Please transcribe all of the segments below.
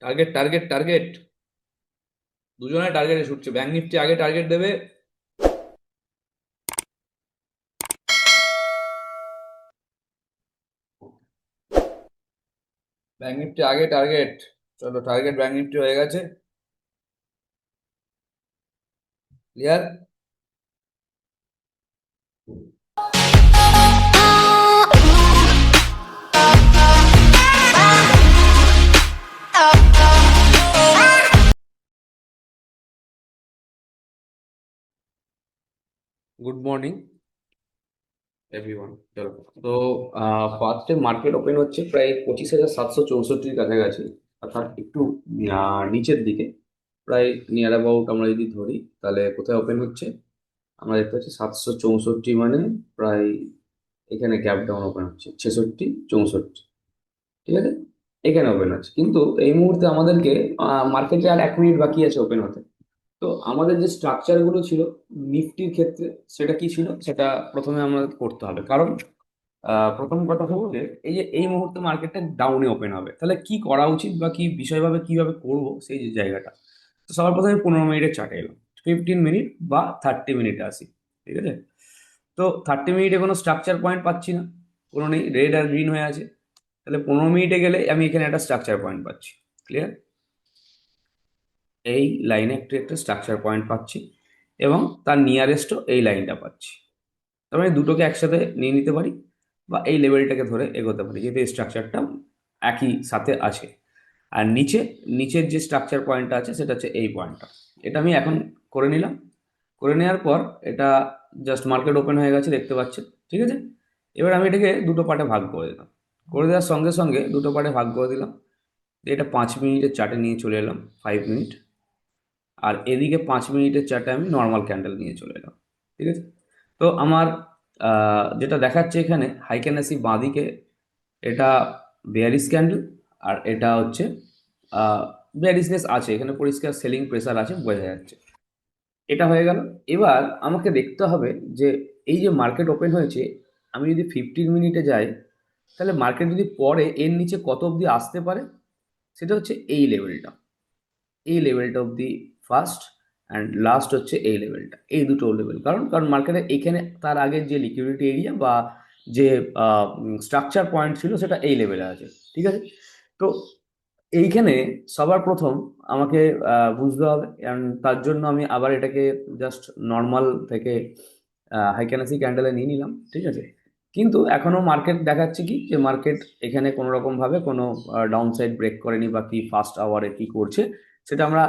Target target target, দুজনে টার্গেটে ছুটছে। ব্যাংক নিফটি আগে টার্গেট দেবে। ব্যাংক নিফটি আগে টার্গেট। চলো, টার্গেট ব্যাংক নিফটি হয়ে গেছে। ক্লিয়ার। Good morning everyone. চলো, তো ফার্স্টে মার্কেট ওপেন হচ্ছে প্রায় 25,764-র কাছাকাছি, অর্থাৎ একটু নিচের দিকে। প্রায় নিয়ার অ্যাবাউট আমরা যদি ধরি, তাহলে কোথায় ওপেন হচ্ছে আমরা দেখতে পাচ্ছি 764, মানে প্রায় এখানে গ্যাপ ডাউন ওপেন হচ্ছে 66, 64। ঠিক আছে, এখানে ওপেন আছে, কিন্তু এই মুহূর্তে আমাদেরকে মার্কেটে আর 1 মিনিট বাকি আছে ওপেন হতে। তো আমাদের যে স্ট্রাকচার গুলো ছিল নিফটির ক্ষেত্রে, সেটা কি ছিল সেটা প্রথমে আমাদের করতে হবে। কারণ প্রথম কথা হলো যে এই যে এই মুহূর্তে মার্কেটটা ডাউনে ওপেন হবে, তাহলে কি করা উচিত বা কি বিষয়ভাবে কিভাবে করব সেই যে জায়গাটা। তো সবার প্রথমে 15 মিনিটের চার্টে এলাম, 15 মিনিট বা 30 মিনিটে আসি। ঠিক আছে, তো 30 মিনিটে কোনো স্ট্রাকচার পয়েন্ট পাচ্ছি না, কোনো নেই, রেড আর গ্রিন হয়ে আছে। তাহলে 15 মিনিটে গেলে আমি এখানে একটা স্ট্রাকচার পয়েন্ট পাচ্ছি। ক্লিয়ার, এই লাইনে একটু একটা স্ট্রাকচার পয়েন্ট পাচ্ছি এবং তার নিয়ারেস্টও এই লাইনটা পাচ্ছি। তার মানে দুটোকে একসাথে নিয়ে নিতে পারি বা এই লেভেলটাকে ধরে এগোতে পারি, যেহেতু এই স্ট্রাকচারটা একই সাথে আছে। আর নিচের যে স্ট্রাকচার পয়েন্টটা আছে সেটা হচ্ছে এই পয়েন্টটা। এটা আমি এখন করে নিলাম। করে নেওয়ার পর এটা জাস্ট মার্কেট ওপেন হয়ে গেছে দেখতে পাচ্ছেন। ঠিক আছে, এবার আমি এটাকে দুটো পার্টে ভাগ করে দিলাম। করে দেওয়ার সঙ্গে সঙ্গে দুটো পার্টে ভাগ করে দিলাম। এটা 5 মিনিটের চার্টে নিয়ে চলে এলাম, 5 মিনিট। আর এদিকে 5 মিনিটের চার্টে আমি নর্মাল ক্যান্ডেল নিয়ে চলে এলাম। ঠিক আছে, তো আমার যেটা দেখাচ্ছে এখানে হাইকেনাসি বাঁদিকে, এটা বেয়ারিশ ক্যান্ডেল। আর এটা হচ্ছে বেয়ারিশনেস আছে এখানে, পরিষ্কার সেলিং প্রেসার আছে, বোঝা যাচ্ছে। এটা হয়ে গেল। এবার আমাকে দেখতে হবে যে এই যে মার্কেট ওপেন হয়েছে, আমি যদি 15 মিনিটে যাই, তাহলে মার্কেট যদি পরে এর নিচে কত অবধি আসতে পারে, সেটা হচ্ছে এই লেভেলটা। এই লেভেলটা অবধি ফার্স্ট, অ্যান্ড লাস্ট হচ্ছে এই লেভেলটা, এই দুটো লেভেল। কারণ কারণ মার্কেটে এখানে তার আগে যে লিকুইডিটি এরিয়া বা যে স্ট্রাকচার পয়েন্ট ছিল সেটা এই লেভেলে আছে। ঠিক আছে, তো এইখানে সবার প্রথম আমাকে বুঝতে হবে, and তার জন্য আমি আবার এটাকে জাস্ট নর্মাল থেকে হাইক্যানাসি ক্যান্ডেলে নিয়ে নিলাম। ঠিক আছে, কিন্তু এখনো মার্কেট দেখাচ্ছে কি যে মার্কেট এখানে কোনো রকম ভাবে কোনো ডাউন সাইড ব্রেক করেনি বা কি ফার্স্ট আওয়ারে কি করছে সেটা আমরা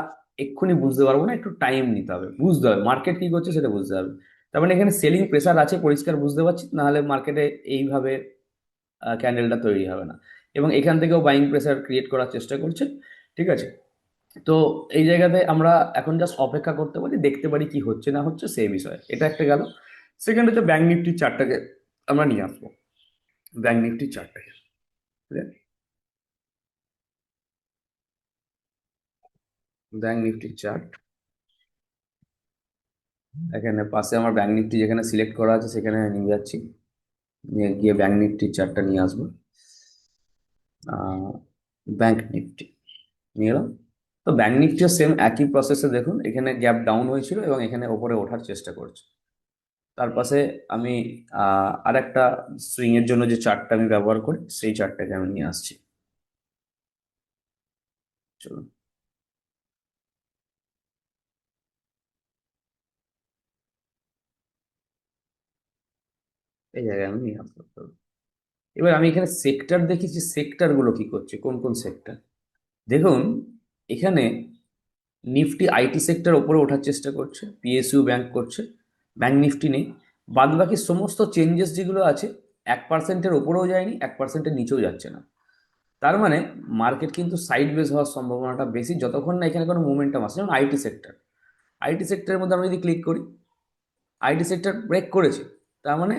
এক্ষুনি বুঝতে পারবো না, একটু টাইম নিতে হবে, বুঝতে হবে মার্কেট কি করছে সেটা বুঝতে হবে। তার মানে এখানে সেলিং প্রেসার আছে, পরিষ্কার বুঝতে পারছি, নাহলে মার্কেটে এইভাবে ক্যান্ডেলটা তৈরি হবে না। এবং এখান থেকেও বাইং প্রেসার ক্রিয়েট করার চেষ্টা করছে। ঠিক আছে, তো এই জায়গাতে আমরা এখন জাস্ট অপেক্ষা করতে পারি, দেখতে পারি কি হচ্ছে না হচ্ছে সেই বিষয়ে। এটা একটা গেল। সেকেন্ড হচ্ছে ব্যাংক নিফটির চার্টটাকে আমরা নিয়ে আসবো। ব্যাংক নিফটির চার্টটাকে, ব্যাংক নিফটির চার্ট, এখানে পাশে আমার ব্যাংক নিফটি যেখানে সিলেক্ট করা আছে সেখানে নিয়ে যাচ্ছি, নিয়ে গিয়ে ব্যাংক নিফটির চার্টটা নিয়ে আসবো। ব্যাংক নিফটি নিয়ে এলাম। তো ব্যাংক নিফটিও সেম একই প্রসেসে দেখুন, এখানে গ্যাপ ডাউন হয়েছিল এবং এখানে ওপরে ওঠার চেষ্টা করছে। তার পাশে আমি আর একটা সুইং এর জন্য যে চার্টটা আমি ব্যবহার করি সেই চার্টটাকে আমি নিয়ে আসছি। চলুন, এই জায়গায় আমি নিয়ে আসতে পারবো। এবার আমি এখানে সেক্টর দেখি যে সেক্টর গুলো কি করছে, কোন কোন সেক্টর। দেখুন, এখানে নিফটি আইটি সেক্টর ওপরে ওঠার চেষ্টা করছে, পিএসইউ ব্যাংক করছে। ব্যাংক নিফটি নেই। বাদ বাকি সমস্ত চেঞ্জেস যেগুলো আছে 1%-এর ওপরেও যায়নি, 1%-এর নিচেও যাচ্ছে না। তার মানে মার্কেট কিন্তু সাইড বেস হওয়ার সম্ভাবনাটা বেশি, যতক্ষণ না এখানে কোনো মোমেন্টাম আসে। যেমন আইটি সেক্টর, আইটি সেক্টরের মধ্যে আমরা যদি ক্লিক করি, আইটি সেক্টর ব্রেক করেছে, তার মানে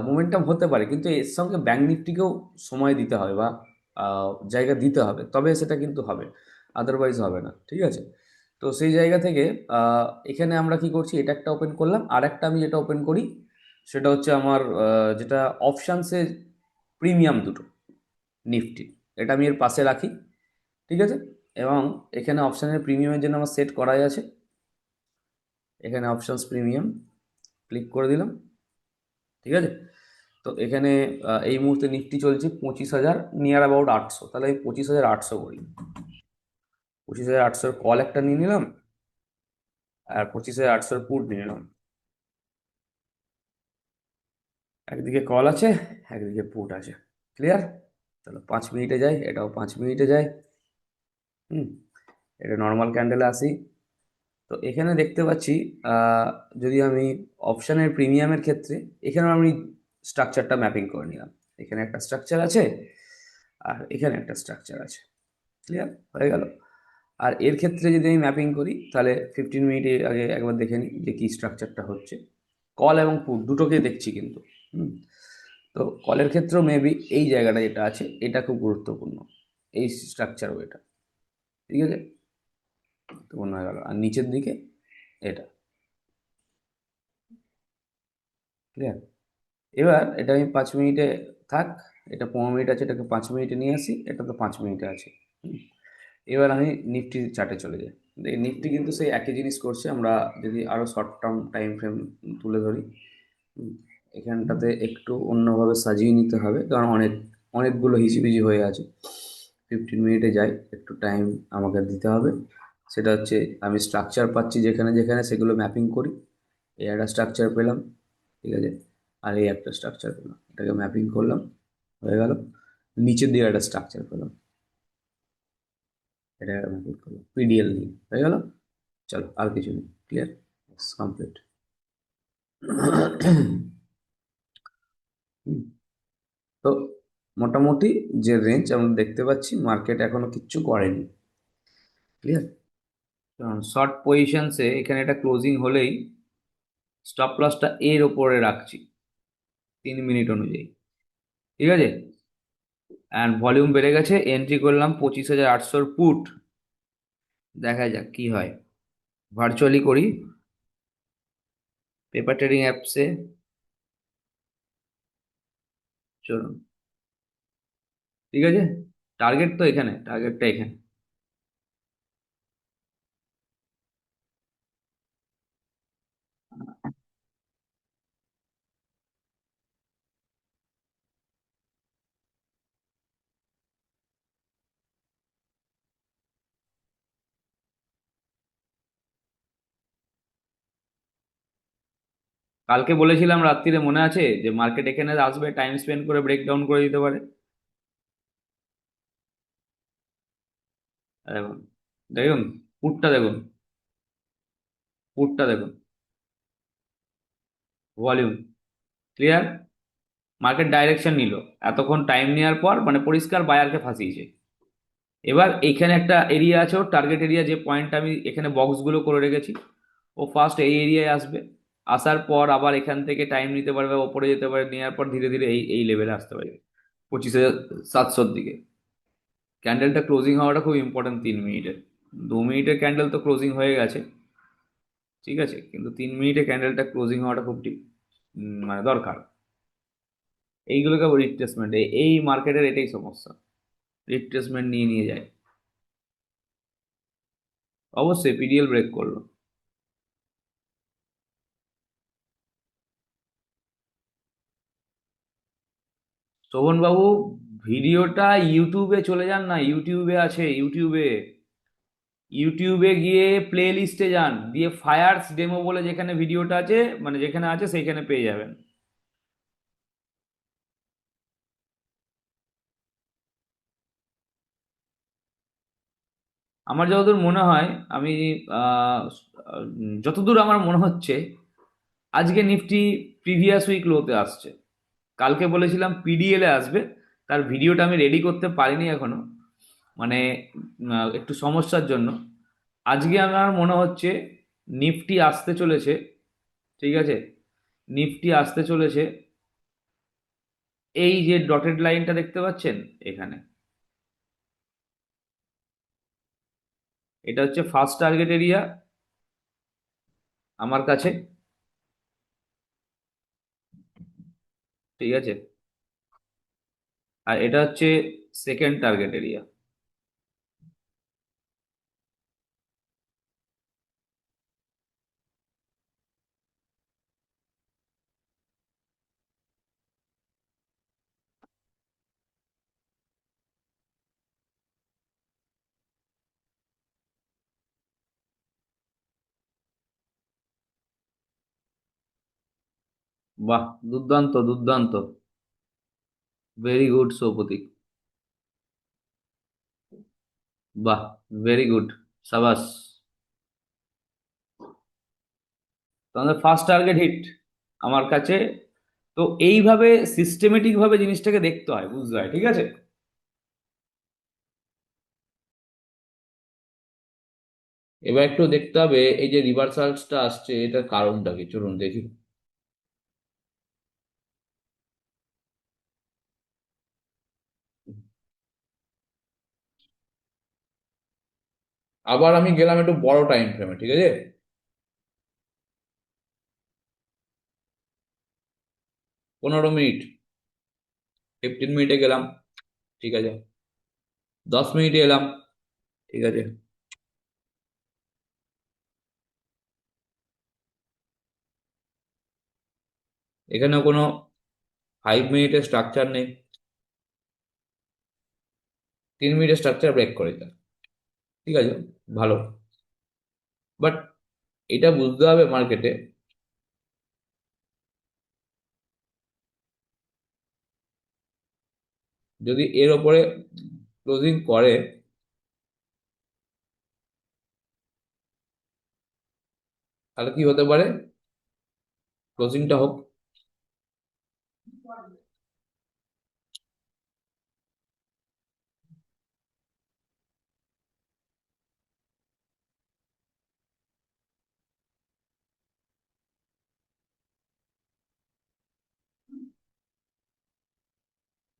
মোমেন্টাম হতে পারে, কিন্তু এর সঙ্গে ব্যাংক নিফটিকেও সময় দিতে হবে বা জায়গা দিতে হবে, তবে সেটা কিন্তু হবে, আদারওয়াইজ হবে না। ঠিক আছে, তো সেই জায়গা থেকে এখানে আমরা কি করছি, এটা একটা ওপেন করলাম। আর একটা আমি যেটা ওপেন করি সেটা হচ্ছে আমার যেটা অপশানসে প্রিমিয়াম দুটো নিফটি, এটা আমি এর পাশে রাখি। ঠিক আছে, এবং এখানে অপশানের প্রিমিয়ামের জন্য আমার সেট করাই আছে। এখানে অপশানস প্রিমিয়াম ক্লিক করে দিলাম। ঠিক আছে, তো এখানে এই মুহূর্তে নিফটি চলছে 25,000 নিয়ার অ্যাবাউট 800, তাহলে আমি 25,800 করি। 25,800 কল একটা নিয়ে নিলাম, আর 25,800 পুট নিয়ে নিলাম। একদিকে কল আছে, একদিকে পুট আছে। ক্লিয়ার? তাহলে 5 মিনিটে যাই, এটাও 5 মিনিটে যায়। হুম, এটা নর্মাল ক্যান্ডেলে আসি। তো এখানে দেখতে পাচ্ছি, আহ, যদি আমি অপশানের প্রিমিয়ামের ক্ষেত্রে এখানে আমি স্ট্রাকচারটা ম্যাপিং করে নিলাম। এখানে একটা স্ট্রাকচার আছে, আর এখানে একটা স্ট্রাকচার আছে। ক্লিয়ার হয়ে গেল। আর এর ক্ষেত্রে যদি আমি ম্যাপিং করি, তাহলে 15 মিনিট আগে একবার দেখে নিই যে কি স্ট্রাকচারটা হচ্ছে। কল এবং পুট দুটোকে দেখছি কিন্তু। হুম, তো কলের ক্ষেত্রেও মেবি এই জায়গাটা যেটা আছে এটা খুব গুরুত্বপূর্ণ, এই স্ট্রাকচারও এটা। ঠিক আছে, তো মনে হয়ে গেল। আর নিচের দিকে এটা। ক্লিয়ার? এবার এটা আমি 5 মিনিটে থাক, এটা 15 মিনিট আছে, এটাকে 5 মিনিটে নিয়ে আসি, এটা তো 5 মিনিটে আছে। হুম, এবার আমি নিফটি চার্টে চলে যাই। এই নিফটি কিন্তু সেই একই জিনিস করছে। আমরা যদি আরও শর্ট টার্ম টাইম ফ্রেম তুলে ধরি, হুম, এখানটাতে একটু অন্যভাবে সাজিয়ে নিতে হবে, কারণ অনেকগুলো হিজিবিজি হয়ে আছে। 15 মিনিটে যাই, একটু টাইম আমাকে দিতে হবে। সেটা হচ্ছে, আমি স্ট্রাকচার পাচ্ছি যেখানে যেখানে, সেগুলো ম্যাপিং করি। এই একটা স্ট্রাকচার পেলাম, ঠিক আছে, আর এই একটা স্ট্রাকচার পেলাম, এটাকে ম্যাপিং করলাম, হয়ে গেল। নিচের দিকে একটা স্ট্রাকচার পেলাম, এটা ম্যাপিং করলাম, পিডিএল নিয়ে হয়ে গেল। চলো, আর কিছু নেই। ক্লিয়ার? কমপ্লিট। তো মোটামুটি যে রেঞ্জ আমরা দেখতে পাচ্ছি, মার্কেট এখনো কিচ্ছু করেনি। ক্লিয়ার? কারণ শর্ট পজিশনসে এখানে একটা ক্লোজিং হলেই স্টপ লসটা এর ওপরে রাখছি 3 মিনিট অনুযায়ী। ঠিক আছে, অ্যান্ড ভলিউম বেড়ে গেছে, এন্ট্রি করলাম 25,800 পুট। দেখা যাক কি হয়। ভার্চুয়ালি করি, পেপার ট্রেডিং অ্যাপসে। চলুন, ঠিক আছে, টার্গেট তো এখানে, টার্গেটটা এখানে। কালকে বলেছিলাম রাত্রিরে, মনে আছে, যে মার্কেট এখানে আসবে, টাইম স্পেন্ড করে ব্রেকডাউন করে দিতে পারে। দেখুন, দেখুন, পুটটা দেখুন, পুটটা দেখুন, ভলিউম। ক্লিয়ার? মার্কেট ডাইরেকশন নিল, এতক্ষণ টাইম নেওয়ার পর মানে পরিষ্কার বায়ারকে ফাঁসিয়েছে। এবার এখানে একটা এরিয়া আছে, ওর টার্গেট এরিয়া, যে পয়েন্টটা আমি এখানে বক্সগুলো করে রেখেছি। ও ফার্স্ট এই এরিয়ায় আসবে, আসার পর আবার এখান থেকে টাইম নিতে পারবে, ওপরে যেতে পারে, নেওয়ার পর ধীরে ধীরে এই এই লেভেলে আসতে পারবে 25,700 দিকে। ক্যান্ডেলটা ক্লোজিং হওয়াটা খুব ইম্পর্টেন্ট 3 মিনিটের। 2 মিনিটের ক্যান্ডেল তো ক্লোজিং হয়ে গেছে, ঠিক আছে, কিন্তু 3 মিনিটে ক্যান্ডেলটা ক্লোজিং হওয়াটা খুব ঠিক, মানে দরকার। এইগুলোকে রিট্রেসমেন্ট, এই মার্কেটের এটাই সমস্যা, রিট্রেসমেন্ট নিয়ে নিয়ে যায়। অবশ্যই পিডিএল ব্রেক করলো। শোভন বাবু, ভিডিওটা ইউটিউবে চলে যান না, ইউটিউবে আছে, ইউটিউবে। ইউটিউবে গিয়ে প্লে লিস্টে যান, দিয়ে ফায়ার্স ডেমো বলে যেখানে ভিডিওটা আছে, মানে যেখানে আছে সেইখানে পেয়ে যাবেন। আমার যতদূর মনে হয়, আমি আহ, যতদূর আমার মনে হচ্ছে, আজকে নিফটি প্রিভিয়াস উইক লোতে আসছে। কালকে বলেছিলাম পিডিএল এ আসবে, তার ভিডিওটা আমি রেডি করতে পারিনি এখনো, মানে একটু সমস্যার জন্য। আজকে আমার মনে হচ্ছে নিফটি আসতে চলেছে। ঠিক আছে, নিফটি আসতে চলেছে এই যে ডটেড লাইনটা দেখতে পাচ্ছেন এখানে, এটা হচ্ছে ফার্স্ট টার্গেট এরিয়া আমার কাছে। ঠিক আছে, আর এটা হচ্ছে সেকেন্ড টার্গেট এরিয়া। বাহ, দুর্দান্ত দুর্দান্ত। Very good Soupati. বাহ, ভেরি গুড। সাবাস। তোমাদের ফার্স্ট টার্গেট হিট আমার কাছে। তো এইভাবে সিস্টেমেটিক ভাবে জিনিসটাকে দেখতে হয়, বুঝতে হয়, ঠিক আছে। এবার একটু দেখতে হবে এই যে রিভার্সালসটা আসছে এটার কারণটা কি, চলুন দেখি। আবার আমি গেলাম একটু বড় টাইম ফ্রেমে, ঠিক আছে। 15 মিনিট, 15 মিনিটে গেলাম, ঠিক আছে। 10 মিনিটে এলাম, ঠিক আছে। এখানেও কোনো 5 মিনিটের স্ট্রাকচার নেই। 3 মিনিটের স্ট্রাকচার ব্রেক করে যায়, ঠিক আছে, ভালো। বাট এটা বুঝতে হবে মার্কেটে, যদি এর ওপরে ক্লোজিং করে তাহলে কি হতে পারে, ক্লোজিংটা হোক।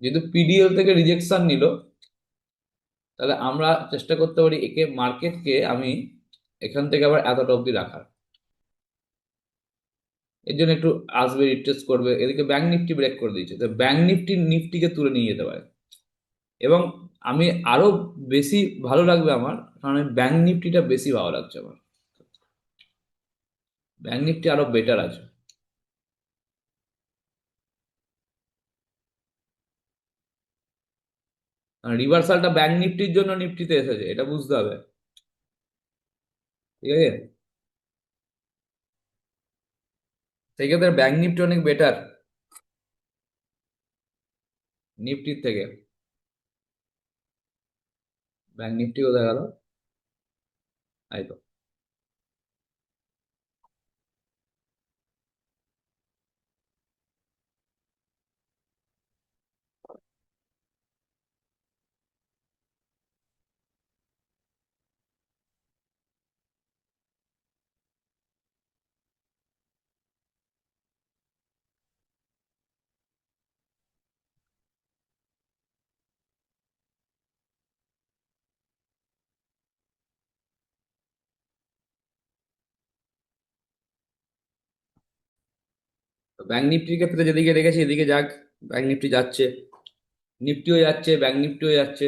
যেহেতু পিডিএল থেকে রিজেকশন নিল, তাহলে আমরা চেষ্টা করতে পারি একে, মার্কেটকে আমি এখান থেকে আবার এতটা অবধি রাখার। এর জন্য একটু আসবে, রিট্রেস করবে, এদিকে ব্যাংক নিফটি ব্রেক করে দিয়েছে, তো ব্যাংক নিফটি নিফটিকে তুলে নিয়ে যেতে পারে। এবং আমি আরো বেশি ভালো লাগবে আমার, কারণ ব্যাংক নিফটিটা বেশি ভালো লাগছে আমার। ব্যাংক নিফটি আরো বেটার আছে। রিভার্সালটা ব্যাংক নিফটির জন্য নিফটিতে এসেছে, এটা বুঝতে হবে, ঠিক আছে। সেই ক্ষেত্রে ব্যাংক নিফটি অনেক বেটার নিফটির থেকে। ব্যাংক নিফটি কোথায় গেল, এই তো। ব্যাংক নিফটির ক্ষেত্রে যেদিকে রেখেছি এদিকে যাক। ব্যাংক নিফটি যাচ্ছে, নিফটিও যাচ্ছে, ব্যাংক নিফটিও যাচ্ছে,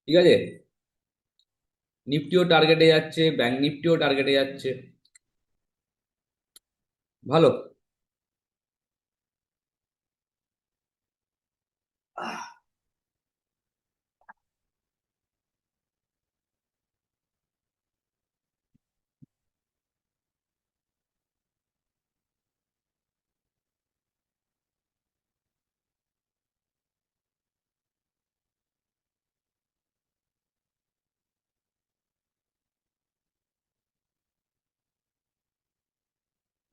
ঠিক আছে। নিফটিও টার্গেটে যাচ্ছে, ব্যাংক নিফটিও টার্গেটে যাচ্ছে, ভালো।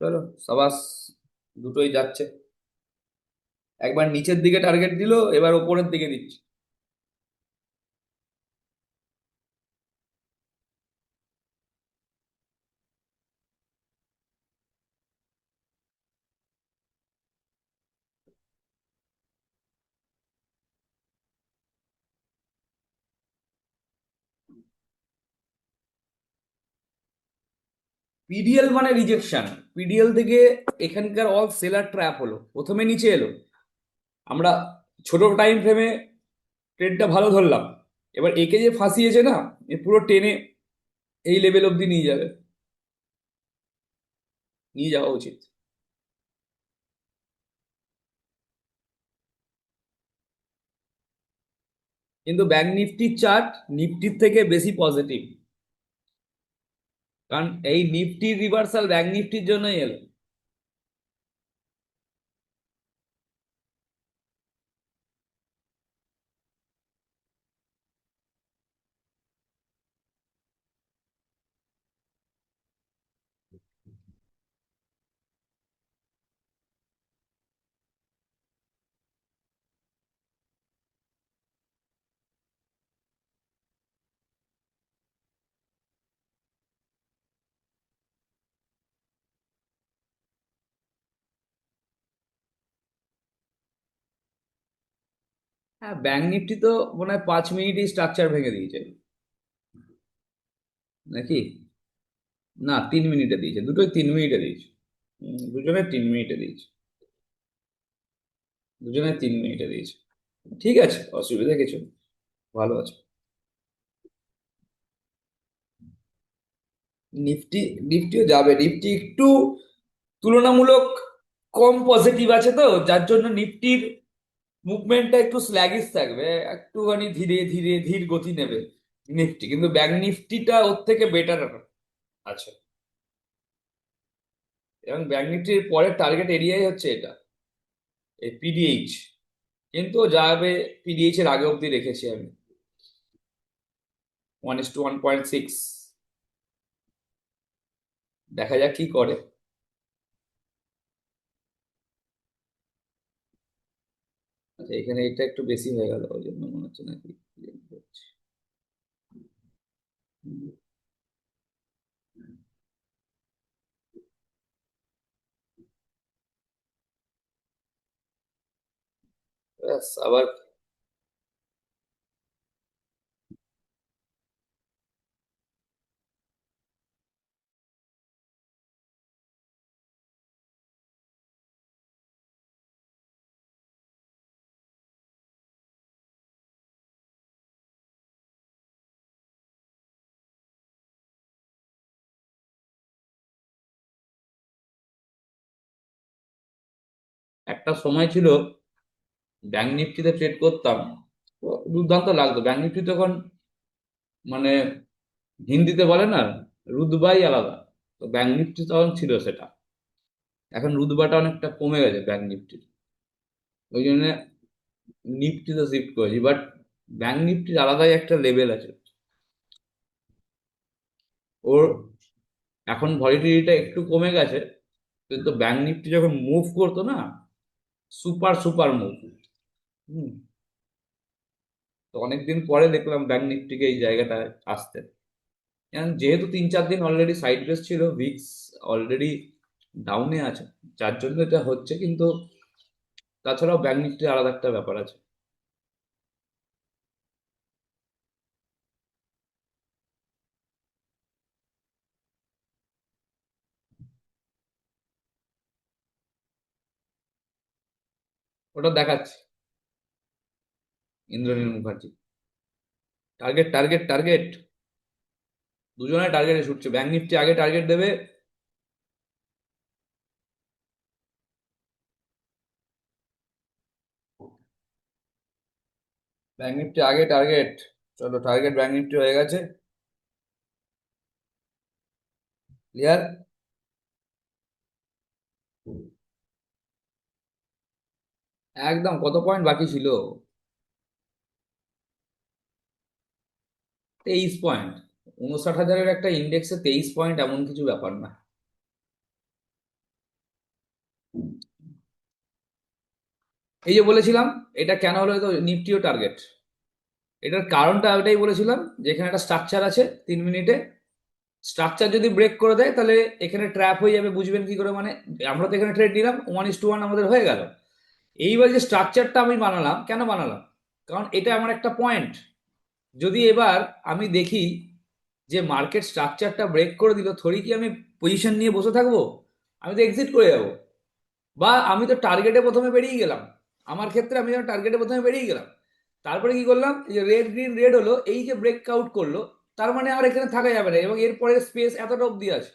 চলো, সাবাস, দুটোই যাচ্ছে। একবার নিচের দিকে টার্গেট দিল, এবার ওপরের দিকে দিচ্ছে। পিডিএল মানে রিজেকশন। পিডিএল থেকে এখানকার অল সেলার ট্র্যাপ হলো, প্রথমে নিচে এলো, আমরা ছোট টাইম ফ্রেমে ট্রেডটা ভালো ধরলাম, এবার একে যে ফাঁসিয়েছে না, এ পুরো টেনে এই লেভেল অব্দি নিয়ে যাবে, নিয়ে যাওয়া উচিত। কিন্তু ব্যাংক নিফটির চার্ট নিফটির থেকে বেশি পজিটিভ, কারণ এই নিফটির রিভার্সাল ব্যাংক নিফটির জন্যই এলো। হ্যাঁ, ব্যাংক নিফটি তো মনে হয় 5 মিনিটই স্ট্রাকচার ভেঙে দিয়েছে নাকি? না, 3 মিনিটে দিয়েছে, দুটোই 3 মিনিটে দিয়েছে। দুজনে 3 মিনিটে দিয়েছে। দুজনে 3 মিনিটে দিয়েছে। ঠিক আছে, অসুবিধা কিছু নেই। ভালো আছে। নিফটি, নিফটিও যাবে। নিফটি একটু তুলনামূলক কম পজিটিভ আছে, তো যার জন্য নিফটির মুভমেন্টটা একটু স্ল্যাগিশ থাকবে, একটুখানি ধীরে ধীরে ধীর গতি নেবে নিফটি, কিন্তু ব্যাংক নিফটিটা ওর থেকে বেটার আছে। এবং ব্যাংক নিফটির পরের টার্গেট এরিয়াই হচ্ছে এটা, এই পিডিএইচ। কিন্তু ও যাবে, পিডিএইচ এর আগে অব্দি রেখেছি আমি 1:1.6। দেখা যাক কি করে। আচ্ছা, এখানে এটা একটু বেশি হয়ে গেল, ওই জন্য মনে হচ্ছে নাকি। ব্যাস, আবার একটা সময় ছিল ব্যাংক নিফটিতে ট্রেড করতাম, তো দুর্দান্ত লাগতো। ব্যাংক নিফটি তখন মানে হিন্দিতে বলে না, রুতবাই আলাদা। তো ব্যাংক নিফটি তখন ছিল সেটা। এখন রুতবাটা অনেকটা কমে গেছে ব্যাংক নিফটির। ওই জন্য নিফটিতে শিফট করেছি, বাট ব্যাংক নিফটির আলাদাই একটা লেভেল আছে ওর। এখন ভলিটিলিটিটা একটু কমে গেছে, কিন্তু ব্যাংক নিফটি যখন মুভ করতো না, সুপার সুপার মুভ। হুম। তো অনেকদিন পরে দেখলাম ব্যাংক নিফটিকে এই জায়গাটায় আসতে। এবং যেহেতু 3-4 দিন অলরেডি সাইড বেস ছিল, ভিক্স অলরেডি ডাউনে আছে, যার জন্য এটা হচ্ছে। কিন্তু তাছাড়াও ব্যাংক নিফটির আলাদা একটা ব্যাপার আছে। ওটা দেখাচ্ছে Indranil Mukherjee. Target, target, target. দুজনে টার্গেটে ছুটছে, ব্যাংক নিফটি আগে টার্গেট দেবে। ব্যাংক নিফটি আগে টার্গেট। চলো, টার্গেট ব্যাংক নিফটি হয়ে গেছে। ক্লিয়ার। একদম, কত পয়েন্ট বাকি ছিল? 23 পয়েন্ট। 59,000-এর একটা ইন্ডেক্সে 23 পয়েন্ট এমন কিছু ব্যাপার না। এই যে বলেছিলাম, এটা কেন হলো, তো নিফটিও টার্গেট। এটার কারণটা ওটাই বলেছিলাম, যে এখানে একটা স্ট্রাকচার আছে 3 মিনিটে। স্ট্রাকচার যদি ব্রেক করে দেয়, তাহলে এখানে ট্র্যাপ হয়ে যাবে। বুঝবেন কি করে মানে, আমরা তো এখানে ট্রেড নিলাম, 1:1 আমাদের হয়ে গেল। এইবার যে স্ট্রাকচারটা আমি বানালাম, কেন বানালাম? কারণ এটা আমার একটা পয়েন্ট। যদি এবার আমি দেখি যে মার্কেট স্ট্রাকচারটা ব্রেক করে দিল, থোড়ি কি আমি পজিশন নিয়ে বসে থাকবো? আমি তো এক্সিট করে যাবো। বা আমি তো টার্গেটে প্রথমে বেরিয়ে গেলাম। আমার ক্ষেত্রে আমি যখন টার্গেটে প্রথমে বেরিয়ে গেলাম, তারপরে কি করলাম, এই যে রেড গ্রিন রেড হলো, এই যে ব্রেক আউট করলো, তার মানে আর এখানে থাকা যাবে না, এবং এরপরে স্পেস এতটা অব্দি আছে।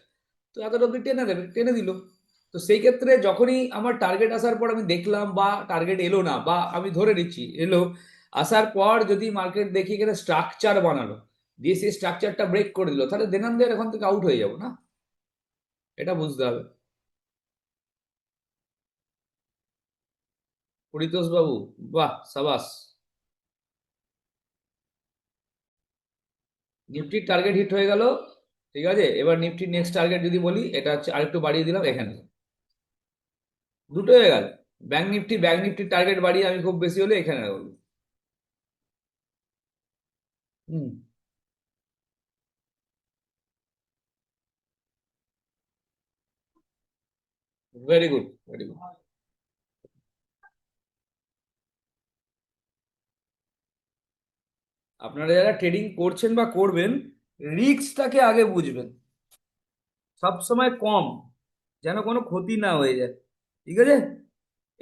তো এতটা অব্দি টেনে দেবে, টেনে দিল। তো সেই ক্ষেত্রে যখনই আমার টার্গেট আসার পর আমি দেখলাম, বা টার্গেট এলো না, বা আমি ধরে নিচ্ছি এলো, আসার পর যদি মার্কেট দেখি এখানে স্ট্রাকচার বানালো, দিয়ে সেই স্ট্রাকচারটা ব্রেক করে দিল, তাহলে দেন দেন এখান থেকে আউট হয়ে যাবো না। এটা বুঝতে হবে। পরিতোষ বাবু, বাহ, সাবাস। নিফটির টার্গেট হিট হয়ে গেল। ঠিক আছে, এবার নিফটির নেক্সট টার্গেট যদি বলি, এটা হচ্ছে আরেকটু বাড়িয়ে দিলাম এখানে। দুটো হয়ে গেল। ব্যাংক নিফটির টার্গেট বাড়িয়ে আমি খুব বেশি হলে এখানে রাখবো। হুম। Very good, very good. আপনারা যারা ট্রেডিং করছেন বা করবেন, রিস্কটাকে আগে বুঝবেন, সব সময় কম, যেন কোনো ক্ষতি না হয়ে যায়। ঠিক আছে,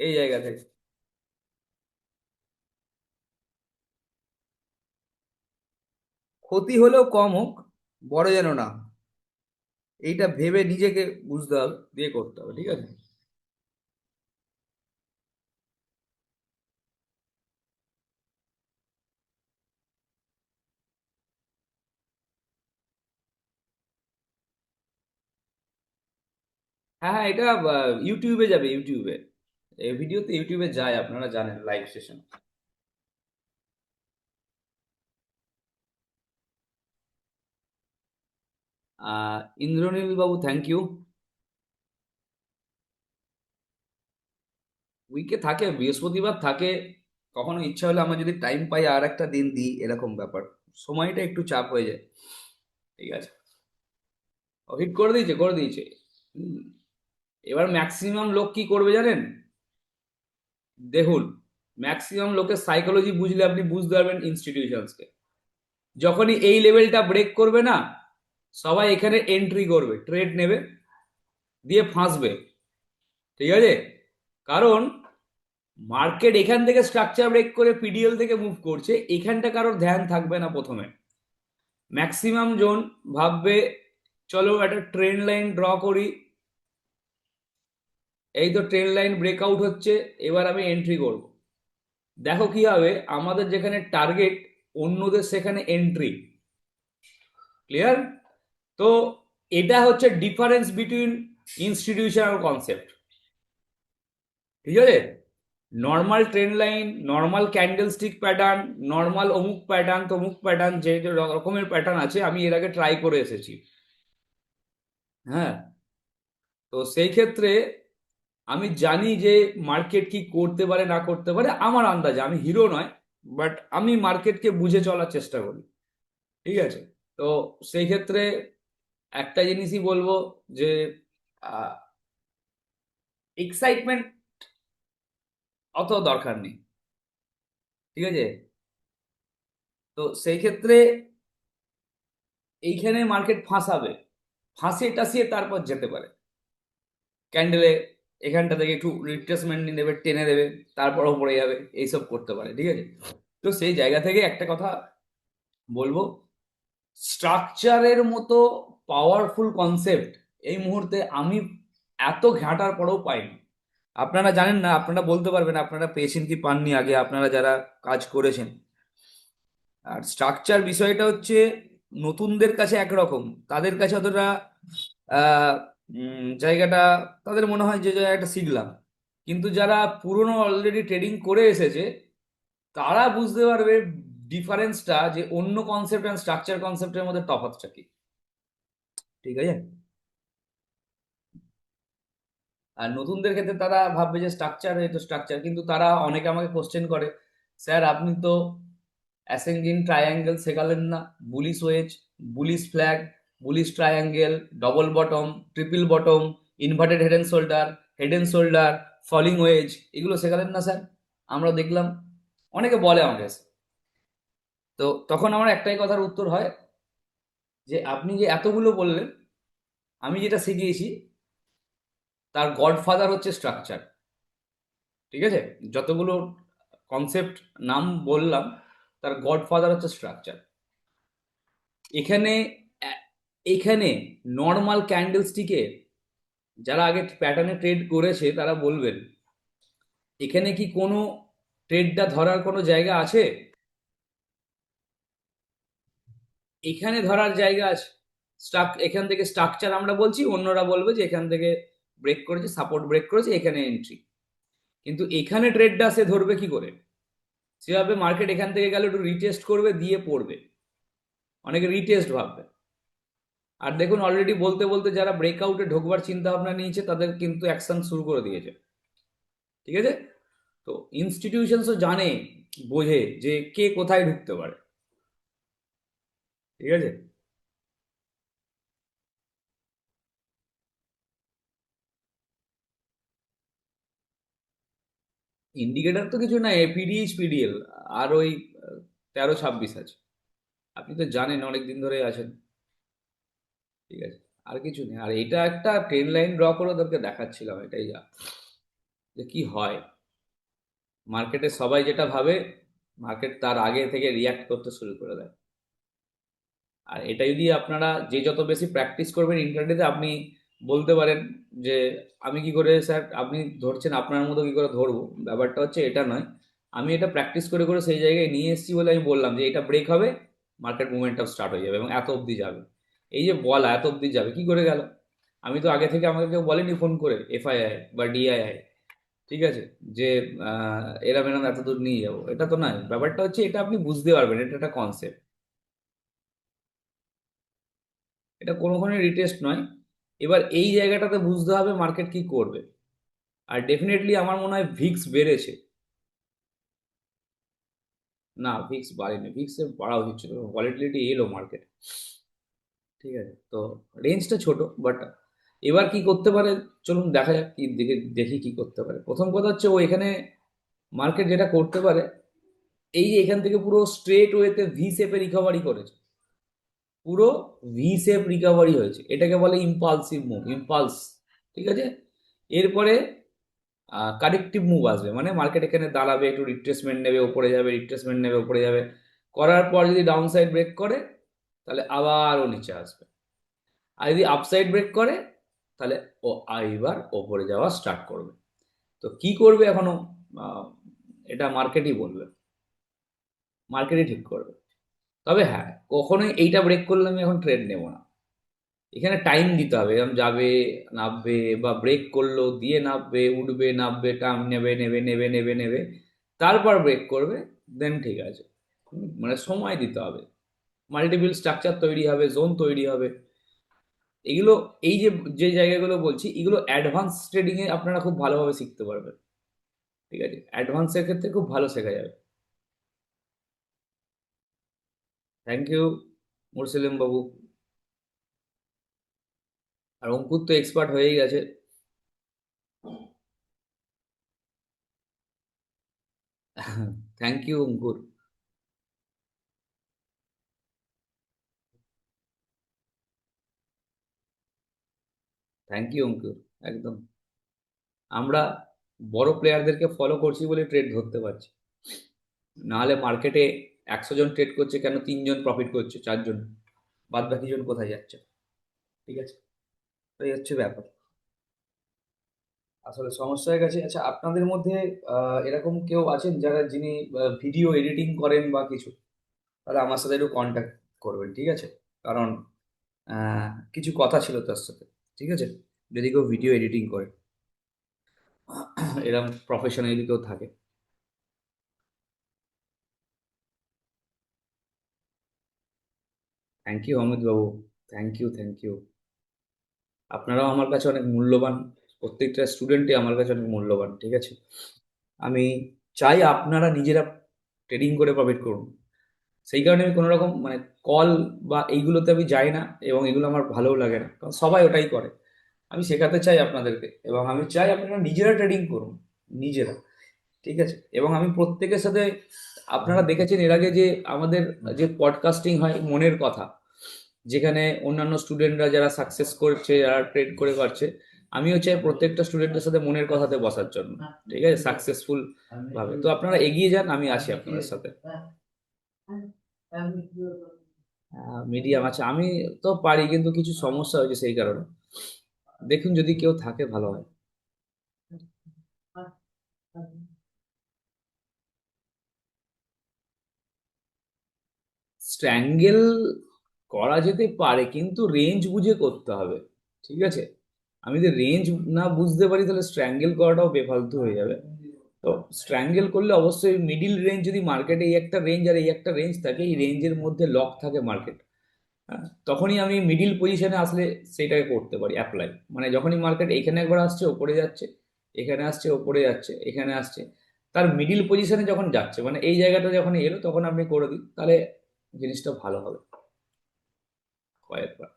এই জায়গা থেকে ক্ষতি হলেও কম হোক, বড় যেন না হয়। এইটা ভেবে নিজেকে বুঝতে হবে, দিয়ে করতে হবে। ঠিক আছে। হ্যাঁ হ্যাঁ, এটা ইউটিউবে যাবে, ইউটিউবে এই ভিডিওতে ইউটিউবে যায়, আপনারা জানেন, live session. Indranil Babu, thank you. উইকে থাকে, বৃহস্পতিবার থাকে, কখনো ইচ্ছা হলে আমার যদি টাইম পাই আর একটা দিন দিই, এরকম ব্যাপার। সময়টা একটু চাপ হয়ে যায়। ঠিক আছে। হিট করে দিয়েছে, করে দিয়েছে। হুম। এবার ম্যাক্সিমাম লোক কি করবে জানেন? দেখুন, ম্যাক্সিমাম লোকের সাইকোলজি বুঝলে আপনি বুঝতে পারবেন ইনস্টিটিউশনসকে। যখনই এই লেভেলটা ব্রেক করবে না, সবাই এখানে এন্ট্রি করবে, ট্রেড নেবে, দিয়ে ফাঁসবে। ঠিক আছে। কারণ মার্কেট এখান থেকে স্ট্রাকচার ব্রেক করে পিডিএল থেকে মুভ করছে, এখানটা কারোর ধ্যান থাকবে না প্রথমে। ম্যাক্সিমাম জন ভাববে চলো একটা ট্রেন লাইন ড্র করি, এই তো ট্রেন লাইন ব্রেকআউট হচ্ছে, এবার আমি এন্ট্রি করব। দেখো কি হবে, আমাদের যেখানে টার্গেট, অন্যদের সেখানে এন্ট্রি। ক্লিয়ার? তো এটা হচ্ছে ডিফারেন্স বিটুইন ইনস্টিটিউশনাল কনসেপ্ট। ঠিক আছে। Normal train line, normal candle stick pattern, normal অমুক প্যাটার্ন তমুক প্যাটার্ন, যে যে রকমের প্যাটার্ন আছে আমি এর আগে ট্রাই করে এসেছি। হ্যাঁ। তো সেই ক্ষেত্রে আমি জানি যে মার্কেট কি করতে পারে না করতে পারে, আমার আন্দাজে, আমি হিরো নয়, বাট আমি মার্কেটকে বুঝে চলার চেষ্টা করি। ঠিক আছে। তো সেই ক্ষেত্রে একটা জিনিসই বলবো যে এক্সাইটমেন্ট অত দরকার নেই। ঠিক আছে। তো সেই ক্ষেত্রে এইখানে মার্কেট ফাঁসাবে, ফাঁসিয়ে টাসিয়ে তারপর যেতে পারে ক্যান্ডেলে, এখানটা থেকে একটু রিট্রেসমেন্ট নিয়ে নেবে, টেনে দেবে, তারপরও পড়ে যাবে, এইসব করতে পারে। ঠিক আছে। তো সেই জায়গা থেকে একটা কথা বলবো, স্ট্রাকচারের মতো পাওয়ারফুল কনসেপ্ট এই মুহূর্তে আমি এত ঘাঁটার পরেও পাইনি। আপনারা জানেন না, আপনারা বলতে পারবেন আপনারা পেয়েছেন কি পাননি, আগে আপনারা যারা কাজ করেছেন। আর স্ট্রাকচার বিষয়টা হচ্ছে নতুনদের কাছে একরকম, তাদের কাছে অতটা আহ, জায়গাটা, তাদের মনে হয় যে জায়গাটা শিখলাম। কিন্তু যারা পুরনো অলরেডি ট্রেডিং করে এসেছে, তারা বুঝতে পারবে ডিফারেন্সটা, যে অন্য কনসেপ্ট আর স্ট্রাকচার কনসেপ্টের মধ্যে তফাৎটা কি। ঠিক আছে। আর নতুনদের ক্ষেত্রে তারা ভাববে যে স্ট্রাকচার, এই তো স্ট্রাকচার, কিন্তু তারা অনেকে আমাকে কোশ্চেন করে, স্যার আপনি তো অ্যাসেন্ডিং ট্রায়াঙ্গেল শেখালেন না, bullish wedge, bullish flag, bullish triangle, double bottom, triple bottom, inverted head and shoulder, falling wedge, এগুলো শেখালেন না স্যার, আমরা দেখলাম। অনেকে বলে আমাকে এসে। তো তখন আমার একটাই কথার উত্তর হয়, যে আপনি যে এতগুলো বললেন, আমি যেটা শিখিয়েছি তার গডফাদার হচ্ছে স্ট্রাকচার। ঠিক আছে। যতগুলো কনসেপ্ট নাম বললাম, তার গডফাদার হচ্ছে স্ট্রাকচার। এখানে এ- এখানে নর্মাল ক্যান্ডেলস্টিকে যারা আগে প্যাটার্নে ট্রেড করেছে তারা বলবেন, এখানে কি কোনো ট্রেডটা ধরার কোনো জায়গা আছে? এখানে ধরার জায়গা আছে। এখান থেকে স্ট্রাকচার আমরা বলছি, অন্যরা বলবে যে এখান থেকে ব্রেক করেছে, সাপোর্ট ব্রেক করেছে, এখানে এন্ট্রি। কিন্তু এখানে ট্রেডটা সে ধরবে কি করে? সেভাবে মার্কেট এখান থেকে গেলে একটু রিটেস্ট করবে, দিয়ে পড়বে। অনেকে রিটেস্ট ভাববে। আর দেখুন, অলরেডি বলতে বলতে যারা ব্রেকআউটে ঢোকবার চিন্তা ভাবনা নিয়েছে, তাদের কিন্তু অ্যাকশন শুরু করে দিয়েছে। ঠিক আছে। তো ইনস্টিটিউশনসও জানে, বোঝে যে কে কোথায় ঢুকতে পারে। ঠিক আছে। ইন্ডিকেটর তো কিছু না, পিডিএইচ পিডিএল, আর ওই 13-26 আছে। আপনি তো জানেন অনেক দিন ধরে আছেন। ঠিক আছে, আর কিছু নেই। আর এটা একটা ট্রেন লাইন ড্র করে ওদেরকে দেখাচ্ছিলাম, এটাই যা, যে কি হয় মার্কেটে সবাই যেটা ভাবে, মার্কেট তার আগে থেকে রিয়াক্ট করতে শুরু করে দেয়। আর এটা যদি আপনারা যে যত বেশি প্র্যাকটিস করবেন ইন্টারনেটে, আপনি বলতে পারেন যে আমি কি করে স্যার, আপনি ধরছেন আপনার মতো কি করে ধরবো, ব্যাপারটা হচ্ছে এটা নয়। আমি এটা প্র্যাকটিস করে করে সেই জায়গায় নিয়ে এসেছি বলে আমি বললাম যে এটা ব্রেক হবে, মার্কেট মুভমেন্টটা স্টার্ট হয়ে যাবে এবং এত অবধি যাবে। এই যে বলা এত অবধি যাবে কি করে গেল? আমি তো আগে থেকে, আমাকে কেউ বলেনি ফোন করে এফআইআই বা ডিআইআই, ঠিক আছে, যে এরম এরম এত দূর নিয়ে যাবো, এটা তো নয়। ব্যাপারটা হচ্ছে এটা আপনি বুঝতে পারবেন, এটা একটা কনসেপ্ট, এটা কোনোখানে রিটেস্ট নয়। এবার এই জায়গাটাতে বুঝতে হবে মার্কেট কি করবে। আর ডেফিনেটলি আমার মনে হয় ভিক্স বেড়েছে। না, ভিক্স বাড়েনি, ভিক্স এর বাড়া উচিত ছিল, ভলিটিলিটি এলো মার্কেট। ঠিক আছে, তো রেঞ্জটা ছোট, বাট এবার কি করতে পারে, চলুন দেখা যাক, কি দেখে দেখি কি করতে পারে। প্রথম কথা হচ্ছে ও এখানে মার্কেট যেটা করতে পারে, এই যে এখান থেকে পুরো স্ট্রেট ওয়েতে ভি শেপে রিকভারি করেছে, পুরো ভি শেপ রিকভারি হয়েছে, এটাকে বলে ইম্পালসিভ মুভ, ইম্পালস। ঠিক আছে, এরপরে কারেক্টিভ মুভ আসবে, মানে মার্কেট এখানে দাঁড়াবে, একটু রিট্রেসমেন্ট নেবে, ওপরে যাবে, রিট্রেসমেন্ট নেবে, ওপরে যাবে, করার পর যদি ডাউন সাইড ব্রেক করে তাহলে আবার ও নিচে আসবে। আর যদি আপসাইড ব্রেক করে তাহলে ও এবার ওপরে যাওয়া স্টার্ট করবে। তো কি করবে এখনো আহ, এটা মার্কেটই বলবে, মার্কেটই ঠিক করবে। তবে হ্যাঁ, কখনোই এইটা ব্রেক করলে আমি এখন ট্রেড নেবো না। এখানে টাইম দিতে হবে, এরকম যাবে, নামবে, বা ব্রেক করলো দিয়ে নামবে, উঠবে, নামবে, টার্ম নেবে, নেবে, নেবে, নেবে, নেবে, তারপর ব্রেক করবে, দেন ঠিক আছে। মানে সময় দিতে হবে, মাল্টিপল স্ট্রাকচার তৈরি হবে, জোন তৈরি হবে। এগুলো, এই যে যে জায়গাগুলো বলছি, এগুলো অ্যাডভান্স ট্রেডিং এ আপনারা খুব ভালোভাবে শিখতে পারবেন। ঠিক আছে, অ্যাডভান্সের ক্ষেত্রে খুব ভালো শেখা যাবে। থ্যাংক ইউ মুরসেলিম বাবু। আর অঙ্কুর তো এক্সপার্ট হয়েই গেছে। Thank you Ankur. Thank you Ankur. একদম, আমরা বড় প্লেয়ারদেরকে ফলো করছি বলে ট্রেড ধরতে পারছি, নাহলে মার্কেটে 100 জন ট্রেড করছে কেন, 3 জন প্রফিট করছে, 4 জন, বাদ বাকি জন কোথায় যাচ্ছে? ঠিক আছে, তো এই হচ্ছে ব্যাপার, আসলে সমস্যা হয়ে গেছে। আচ্ছা, আপনাদের মধ্যে এরকম কেউ আছেন যারা, যিনি ভিডিও এডিটিং করেন বা কিছু, তাহলে আমার সাথে একটু কন্ট্যাক্ট করবেন, ঠিক আছে? কারণ কিছু কথা ছিল তার সাথে, ঠিক আছে, যদি কেউ ভিডিও এডিটিং করে, এরকম প্রফেশনাল যদি কেউ থাকে। Thank you Amit Babu, thank you, thank you. আপনারাও আমার কাছে অনেক মূল্যবান, প্রত্যেকটা স্টুডেন্টই আমার কাছে অনেক মূল্যবান, ঠিক আছে? আমি চাই আপনারা নিজেরা ট্রেডিং করে প্রফিট করুন। সেই কারণে আমি কোনো রকম মানে কল বা এইগুলোতে আমি যাই না, এবং এগুলো আমার ভালোও লাগে না, কারণ সবাই ওটাই করে। আমি শেখাতে চাই আপনাদেরকে, এবং আমি চাই আপনারা নিজেরা ট্রেডিং করুন, নিজেরা। ঠিক আছে, এবং আমি প্রত্যেকের সাথে, আপনারা দেখেছেন এর আগে যে আমাদের যে পডকাস্টিং হয় মনের কথা, যেখানে অন্যান্য স্টুডেন্টরা যারা সাকসেস করছে, যারা ট্রেড করে পারছে, আমিও চাই প্রত্যেকটা স্টুডেন্টের সাথে মনের কথাতে বসার জন্য। ঠিক আছে, সাকসেসফুল ভাবে। তো আপনারা এগিয়ে যান, আমি আছি আপনাদের সাথে। মিডিয়াম আছে, আমি তো পারি, কিন্তু কিছু সমস্যা হয়েছে সেই কারণে। দেখুন যদি কেউ থাকে ভালো হয়। স্ট্র্যাঙ্গেল করা যেতে পারে, কিন্তু রেঞ্জ বুঝে করতে হবে। ঠিক আছে, আমি যদি রেঞ্জ না বুঝতে পারি তাহলে স্ট্র্যাঙ্গেল করাটাও বেফালতু হয়ে যাবে। তো স্ট্র্যাঙ্গেল করলে অবশ্যই মিডিল রেঞ্জ, যদি মার্কেটে এই একটা রেঞ্জ আর এই একটা রেঞ্জ থাকে, এই রেঞ্জের মধ্যে লক থাকে মার্কেট, তখনই আমি মিডিল পজিশনে আসলে সেটাকে করতে পারি অ্যাপ্লাই। মানে যখনই মার্কেট এখানে একবার আসছে ওপরে যাচ্ছে, এখানে আসছে ওপরে যাচ্ছে, এখানে আসছে, তার মিডিল পজিশনে যখন যাচ্ছে, মানে এই জায়গাটা যখন এলো, তখন আপনি করে দিন, তাহলে জিনিসটা ভালো হবে কয়েকবার।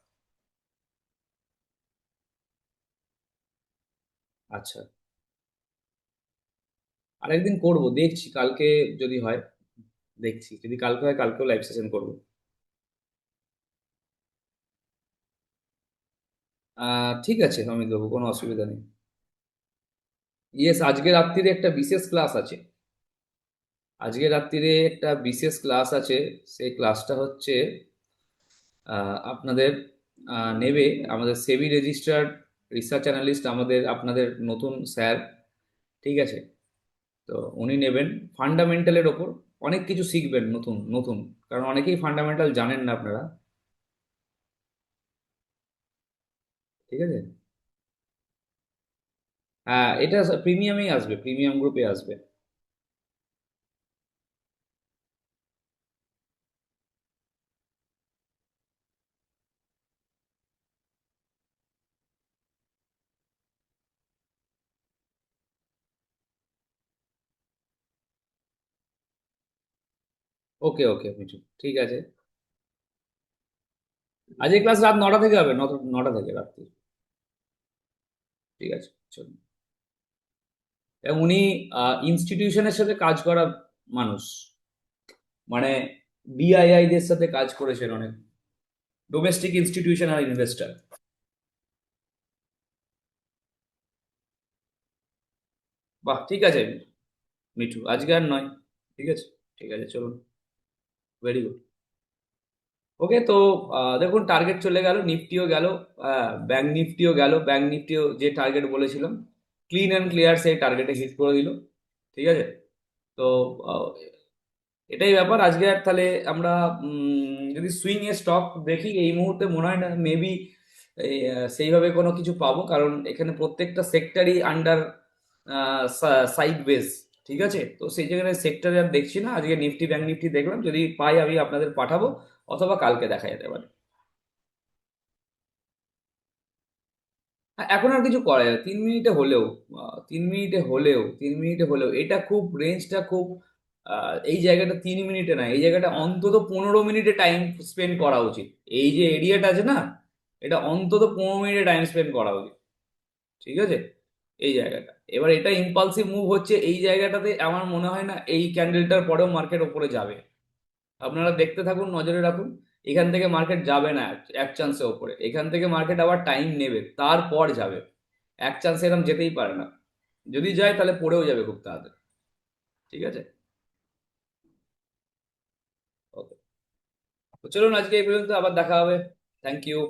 আচ্ছা, আরেকদিন করব, দেখছি কালকে যদি হয়, দেখছি যদি কালকে হয় কালকেও লাইভ সেশন করবো। ঠিক আছে, আমি দেবো, কোনো অসুবিধা নেই। ইয়েস, আজকে রাত্রিরে একটা বিশেষ ক্লাস আছে। আজকে রাত্রিরে একটা বিশেষ ক্লাস আছে। সেই ক্লাসটা হচ্ছে আপনাদের নেবে আমাদের সেবি রেজিস্টার্ড রিসার্চ অ্যানালিস্ট, আমাদের আপনাদের নতুন স্যার। ঠিক আছে? তো উনি নেবেন ফান্ডামেন্টালের ওপর। অনেক কিছু শিখবেন নতুন নতুন, কারণ অনেকেই ফান্ডামেন্টাল জানেন না আপনারা। ঠিক আছে? হ্যাঁ, এটা প্রিমিয়ামেই আসবে, প্রিমিয়াম গ্রুপে আসবে। ওকে ওকে মিঠু, ঠিক আছে। আজকে ক্লাস রাত 9টা থেকে হবে, 9টা থেকে রাত্রি। ঠিক আছে, চলুন। এবং উনি ইনস্টিটিউশনের সাথে কাজ করা মানুষ, মানে বিআইআই দের সাথে কাজ করেছেন অনেক, ডোমেস্টিক ইনস্টিটিউশন আর ইনভেস্টর। বাহ, ঠিক আছে মিঠু, আজকে আর নয়। ঠিক আছে, ঠিক আছে, চলুন। Very good. ওকে, তো দেখুন টার্গেট চলে গেল, নিফটিও গেল, ব্যাংক নিফটিও গেল। ব্যাংক নিফটিও যে টার্গেট বলেছিলাম, ক্লিন অ্যান্ড ক্লিয়ার সেই টার্গেটে হিট করে দিল। ঠিক আছে? তো আহ, এটাই ব্যাপার আজকে। আর তাহলে আমরা যদি সুইং এ স্টক দেখি, এই মুহূর্তে মনে হয় না মেবি সেইভাবে কোনো কিছু পাবো, কারণ এখানে প্রত্যেকটা সেক্টরই আন্ডার সাইড বেস। ঠিক আছে? তো সেই জায়গায় সেক্টরে আর দেখছি না। আজকে নিফটি ব্যাংক নিফটি দেখলাম, যদি পাই আমি আপনাদের পাঠাবো, অথবা কালকে দেখা যেতে পারে। এখন আর কিছু করা যায় 3 মিনিটে হলেও। 3 মিনিটে হলেও এটা খুব রেঞ্জটা খুব, এই জায়গাটা 3 মিনিটে না, এই জায়গাটা অন্তত 15 মিনিটে টাইম স্পেন্ড করা উচিত। এই যে এরিয়াটা আছে না, এটা অন্তত 15 মিনিটে টাইম স্পেন্ড করা উচিত। ঠিক আছে? এই জায়গাটা, এবার এটা ইম্পালসিভ মুভ হচ্ছে এই জায়গাটাতে, আমার মনে হয় না এই ক্যান্ডেলটার পরেও মার্কেট ওপরে যাবে। আপনারা দেখতে থাকুন, নজরে রাখুন। এখান থেকে মার্কেট যাবে না এক চান্সে ওপরে, এখান থেকে মার্কেট আবার টাইম নেবে, তারপর যাবে। এক চান্সে এরকম যেতেই পারে না। যদি যায় তাহলে পড়েও যাবে খুব তাড়াতাড়ি। ঠিক আছে? ওকে, তো চলুন আজকে এই পর্যন্ত, আবার দেখা হবে। Thank you.